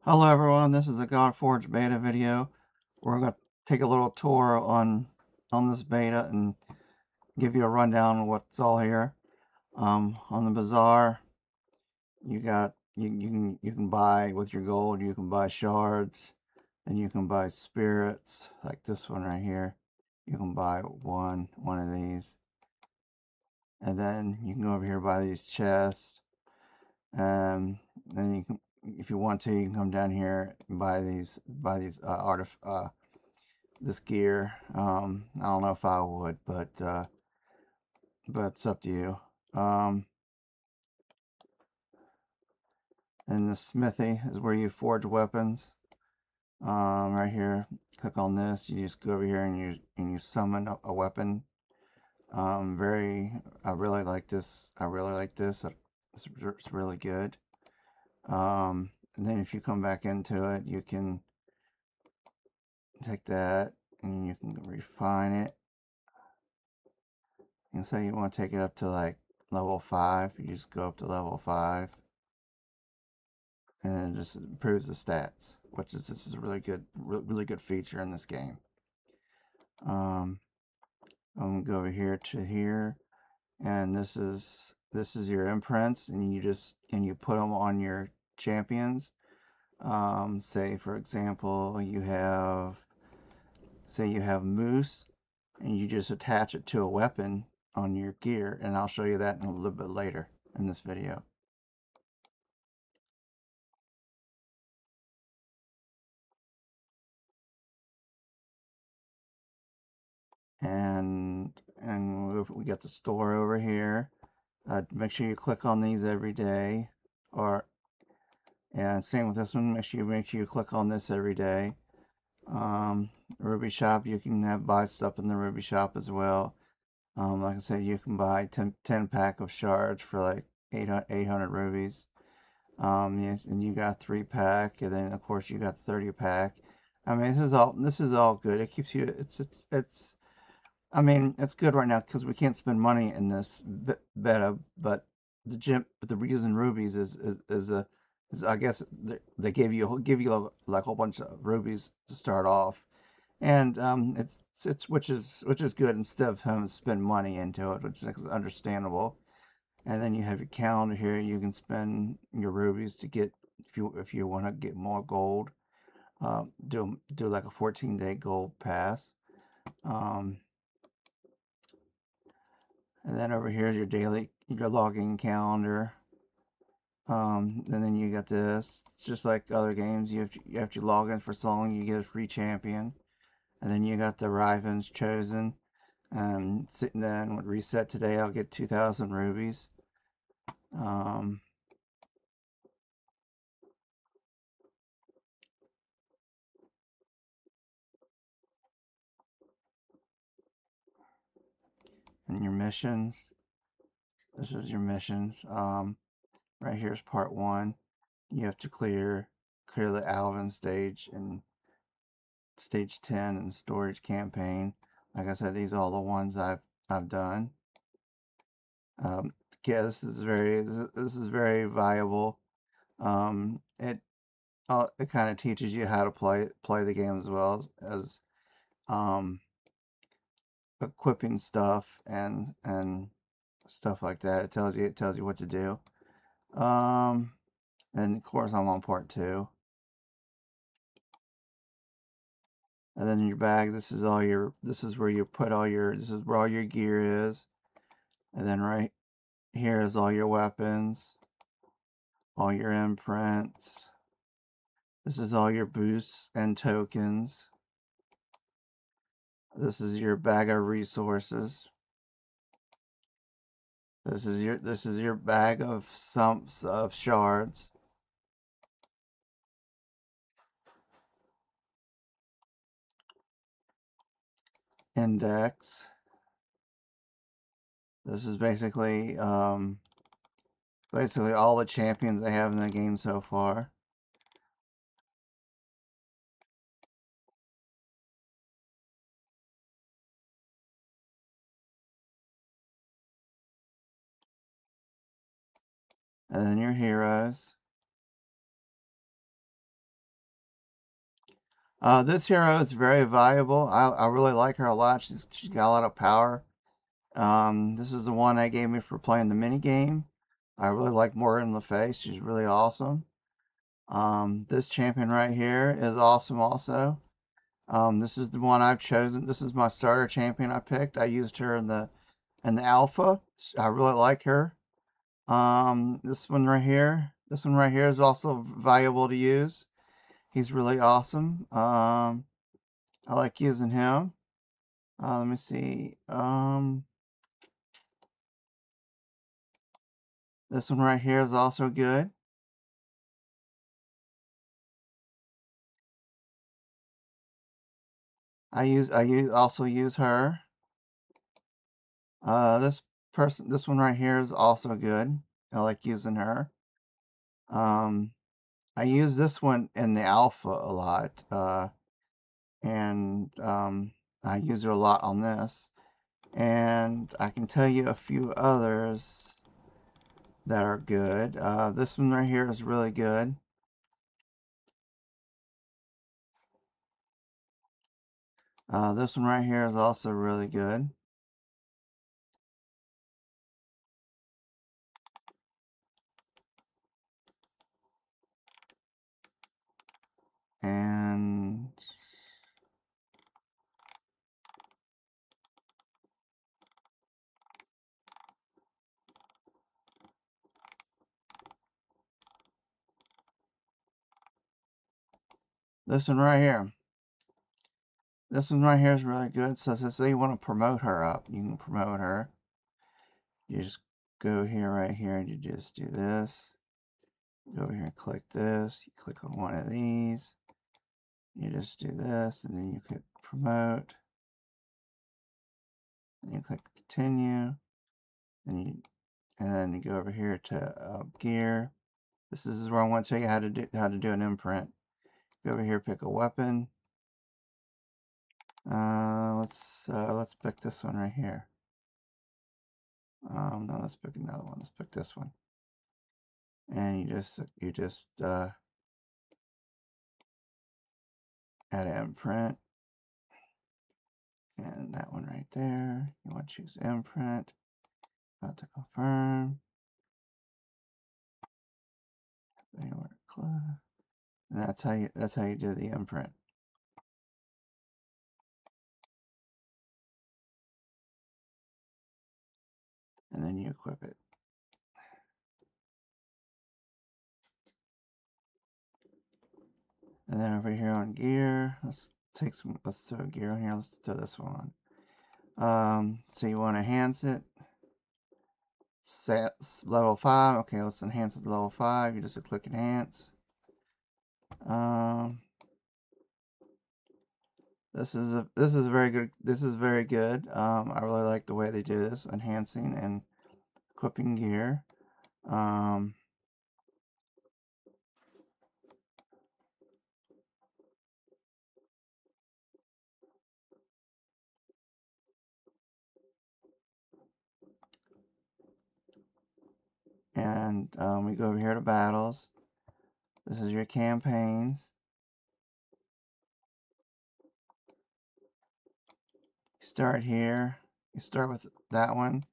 Hello everyone, this is a Godforge Beta video. We're going to take a little tour on this beta and give you a rundown of what's all here. On the bazaar, you can buy with your gold. You can buy shards, and you can buy spirits like this one right here. You can buy one of these, and then you can go over here and buy these chests. Then you can, if you want to, you can come down here and buy these this gear. I don't know if I would, but it's up to you. And the smithy is where you forge weapons. Right here, click on this. You just go over here and you summon a weapon. I really like this. I really like this. It's really good. And then if you come back into it, you can take that and you can refine it. And say you want to take it up to like level 5, you just go up to level 5, and it just improves the stats, this is a really good feature in this game. I'm gonna go over here to here, and this is your imprints, and you put them on your champions. Say for example, you have Moose, and you just attach it to a weapon on your gear, and I'll show you that in a little bit later in this video. And we got the store over here. Make sure you click on these every day, and same with this one. Make sure you click on this every day. Ruby shop, you can buy stuff in the Ruby shop as well. Like I said, you can buy 10 pack of shards for like 800 rubies. Yes, and you got 3 pack, and then of course you got 30 pack. I mean, this is all good. It keeps you. It's I mean, it's good right now because we can't spend money in this beta, but the reason rubies is I guess they like a whole bunch of rubies to start off, and it's which is good instead of having to spend money into it, which is understandable. And then you have your calendar here. You can spend your rubies to get if you want to get more gold. Do like a 14-day gold pass. Um, And then over here is your logging calendar. And then you got this. It's just like other games. You have to log in for so long, you get a free champion. And then you got the Rivens chosen. Sitting then with reset today, I'll get 2,000 rubies. Um, and your missions. This is your missions. Right here is part 1. You have to clear the Alvin stage and stage 10 and storage campaign. Like I said, these are all the ones I've done. Yeah, this is very viable. It kind of teaches you how to play the game as well as um, equipping stuff and stuff like that. It tells you what to do. Um, and of course I'm on part 2. And then in your bag, this is where you put this is where all your gear is. And then right here is all your weapons, all your imprints. This is all your boosts and tokens. This is your bag of resources. This is your bag of sumps of shards. Index. This is basically all the champions they have in the game so far. And then your heroes. This hero is very valuable. I really like her a lot. She's got a lot of power. This is the one they gave me for playing the mini game. I really like Morgan Le Fay. She's really awesome. This champion right here is awesome also. This is the one I've chosen. This is my starter champion I picked. I used her in the alpha. I really like her. This one right here. This one right here is also valuable to use. He's really awesome. I like using him. Let me see. This one right here is also good. Also use her. This one right here is also good. I like using her. Um, I use this one in the alpha a lot, and I use her a lot on this. And I can tell you a few others that are good. This one right here is really good. This one right here is also really good. And this one right here. This one right here is really good. So say you want to promote her up, you can promote her. You just go here, right here, and you just do this. Go over here and click this. You click on one of these. You just do this, and then you click promote. And you click continue. And then you go over here to gear. This is where I want to tell you how to do an imprint. Go over here, pick a weapon. Let's pick this one right here. No, let's pick another one. Let's pick this one. And you just add an imprint. And that one right there. You want to choose imprint. About to confirm. Then you want to close. And that's how you do the imprint. And then you equip it. And then over here on gear, let's throw a gear on here. Let's throw this one on. So you want to enhance it. Set level 5. Okay, let's enhance it to level 5. You just click enhance. This is very good. This is very good. I really like the way they do this, enhancing and equipping gear. And we go over here to battles. This is your campaigns. You start here. You start with that one.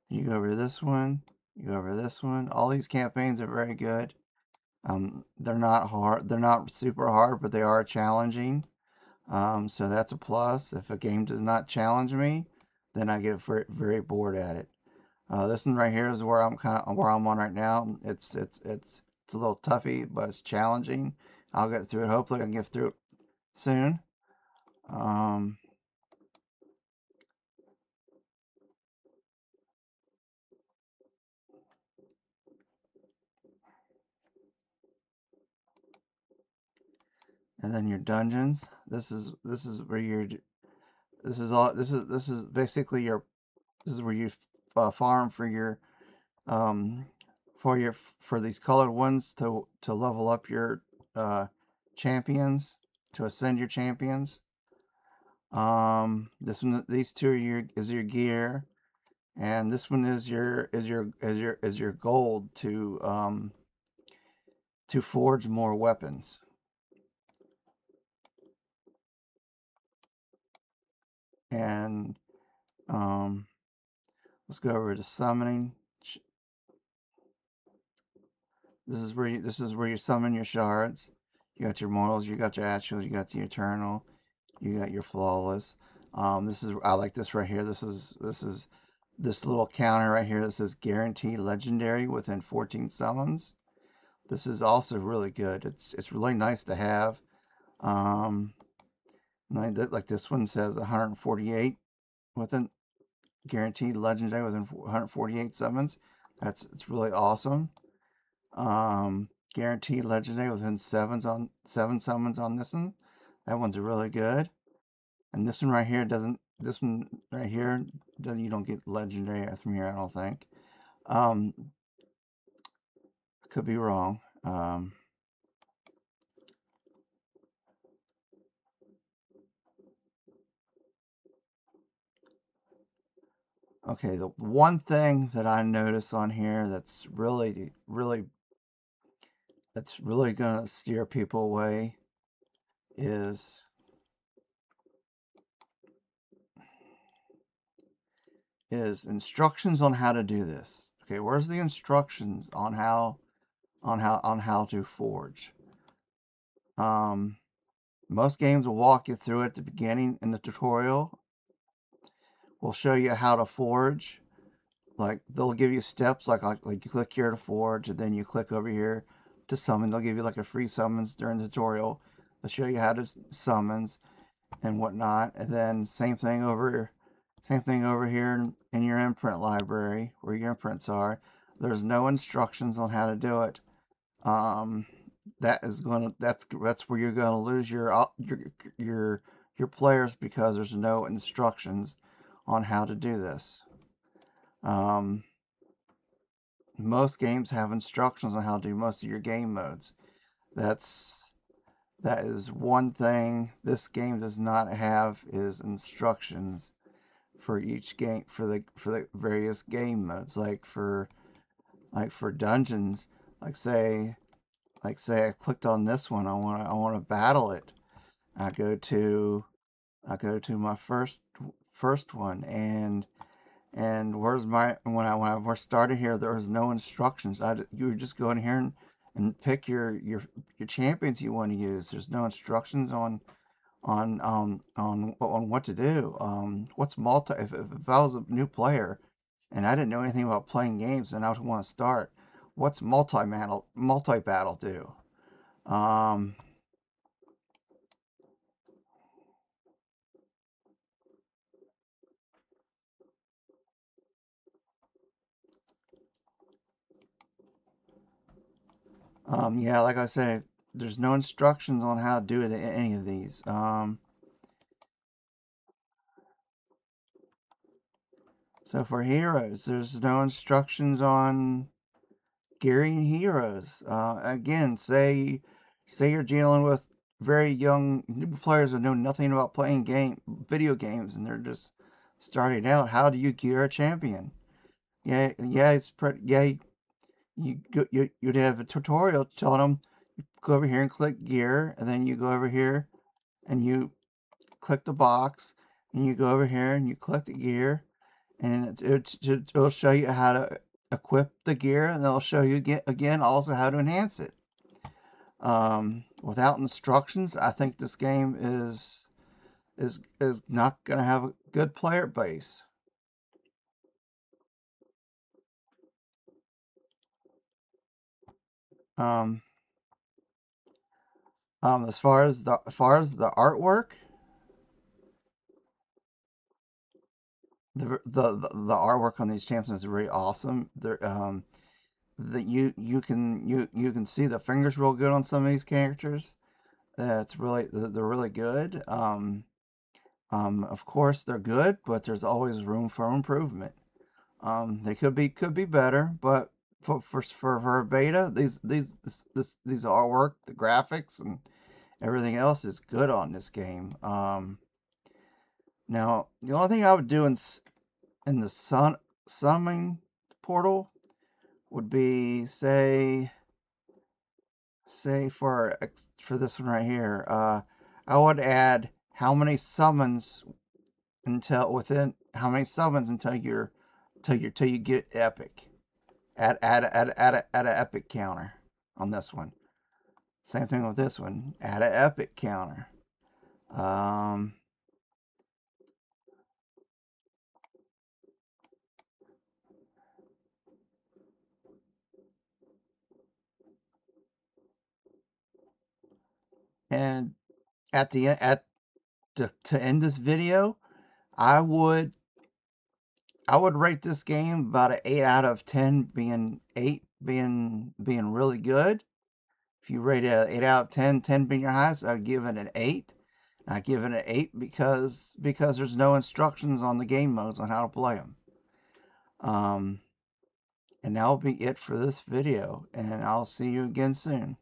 You go over to this one. You go over to this one. All these campaigns are very good. They're not hard. They're not super hard, but they are challenging. So that's a plus. If a game does not challenge me, then I get very, very bored at it. This one right here is where I'm on right now. It's a little toughy, but it's challenging. I'll get through it. Hopefully, I can get through it soon. And then your dungeons. This is where you're. This is all. This is basically your. This is where you farm for your for these colored ones to level up your champions, to ascend your champions. These two is your gear, and this one is your gold to forge more weapons. And let's go over to summoning. This is where you summon your shards. You got your mortals, you got your actuals, you got the eternal, you got your flawless. This is I like this right here. This is this little counter right here that says guaranteed legendary within 14 summons. This is also really good. It's really nice to have. Um, like this one says 148 within guaranteed legendary within 148 summons. It's really awesome. Guaranteed legendary within seven summons on this one. That one's really good. And this one right here doesn't. This one right here, you don't get legendary from here. I don't think. Um, could be wrong. Okay, the one thing that I notice on here that's really gonna steer people away is instructions on how to do this. Okay, where's the instructions on how to forge? Most games will walk you through it at the beginning in the tutorial. Will show you how to forge. Like they'll give you steps like you click here to forge, and then you click over here to summon. They'll give you like a free summons during the tutorial. They'll show you how to summons and whatnot. And then same thing over here in your imprint library where your imprints are. There's no instructions on how to do it. That's where you're gonna lose your players because there's no instructions on how to do this. Um, most games have instructions on how to do most of your game modes. That's that is one thing this game does not have is instructions for each game for the various game modes. Like for dungeons, like say I clicked on this one, I want to battle it. I go to my first one, and where's my when I first started here, there was no instructions. You just go in here and pick your champions you want to use. There's no instructions on what to do. What's multi? If I was a new player and I didn't know anything about playing games and I would want to start, what's multi battle do? Um, yeah, like I said, there's no instructions on how to do it in any of these. So for heroes, there's no instructions on gearing heroes. Again, say you're dealing with very young new players who know nothing about playing video games, and they're just starting out. How do you gear a champion? Yeah, it's pretty. Yeah, you'd have a tutorial telling them go over here and click gear, and then you go over here and you click the box, and you go over here and you click the gear, and it'll show you how to equip the gear, and it'll show you again also how to enhance it. Without instructions, I think this game is not going to have a good player base. Um, as far as the artwork, the artwork on these champions is really awesome. You can see the fingers real good on some of these characters. They're really good. Of course they're good, but there's always room for improvement. They could be better, but for a beta, these artwork, the graphics, and everything else is good on this game. Now the only thing I would do in the summoning portal would be say for this one right here, I would add how many summons until within how many summons until you get epic. Add an epic counter on this one. Same thing with this one. Add an epic counter. And at the end, to end this video, I would rate this game about an 8 out of 10, being really good. If you rate it an 8 out of 10, 10 being your highest, I'd give it an 8. I give it an 8 because there's no instructions on the game modes on how to play them. And that'll be it for this video, and I'll see you again soon.